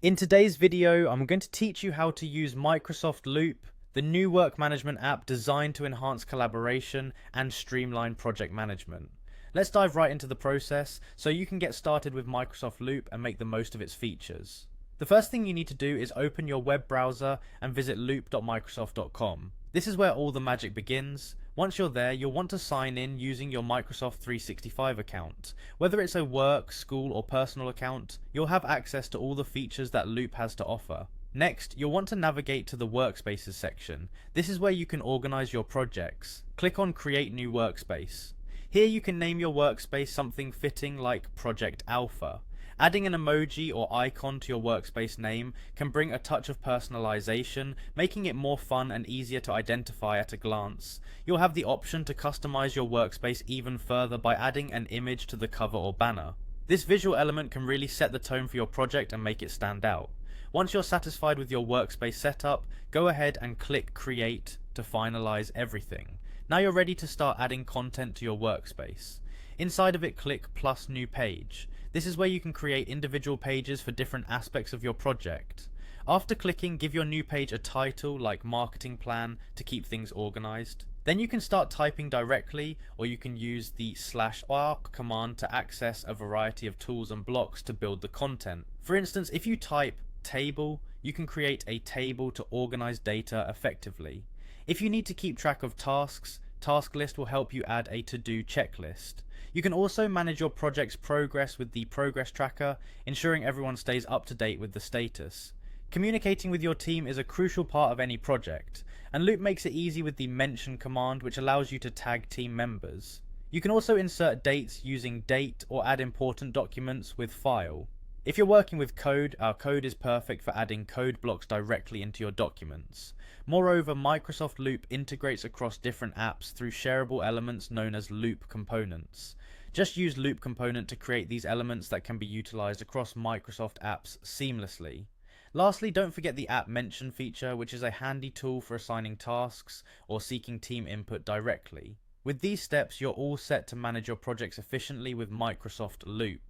In today's video, I'm going to teach you how to use Microsoft Loop, the new work management app designed to enhance collaboration and streamline project management. Let's dive right into the process so you can get started with Microsoft Loop and make the most of its features. The first thing you need to do is open your web browser and visit loop.microsoft.com. This is where all the magic begins. Once you're there, you'll want to sign in using your Microsoft 365 account. Whether it's a work, school, or personal account, you'll have access to all the features that Loop has to offer. Next, you'll want to navigate to the Workspaces section. This is where you can organize your projects. Click on Create New Workspace. Here you can name your workspace something fitting like Project Alpha. Adding an emoji or icon to your workspace name can bring a touch of personalization, making it more fun and easier to identify at a glance. You'll have the option to customize your workspace even further by adding an image to the cover or banner. This visual element can really set the tone for your project and make it stand out. Once you're satisfied with your workspace setup, go ahead and click Create to finalize everything. Now you're ready to start adding content to your workspace. Inside of it, click Plus New Page. This is where you can create individual pages for different aspects of your project. After clicking, give your new page a title like Marketing Plan to keep things organized. Then you can start typing directly, or you can use the /arc command to access a variety of tools and blocks to build the content. For instance, if you type table, you can create a table to organize data effectively. If you need to keep track of tasks, Task List will help you add a to-do checklist. You can also manage your project's progress with the Progress Tracker, ensuring everyone stays up to date with the status. Communicating with your team is a crucial part of any project, and Loop makes it easy with the Mention command, which allows you to tag team members. You can also insert dates using Date or add important documents with File. If you're working with code, our code is perfect for adding code blocks directly into your documents. Moreover, Microsoft Loop integrates across different apps through shareable elements known as Loop components. Just use Loop component to create these elements that can be utilized across Microsoft apps seamlessly. Lastly, don't forget the App Mention feature, which is a handy tool for assigning tasks or seeking team input directly. With these steps, you're all set to manage your projects efficiently with Microsoft Loop.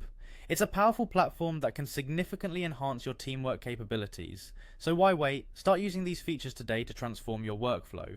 It's a powerful platform that can significantly enhance your teamwork capabilities. So why wait? Start using these features today to transform your workflow.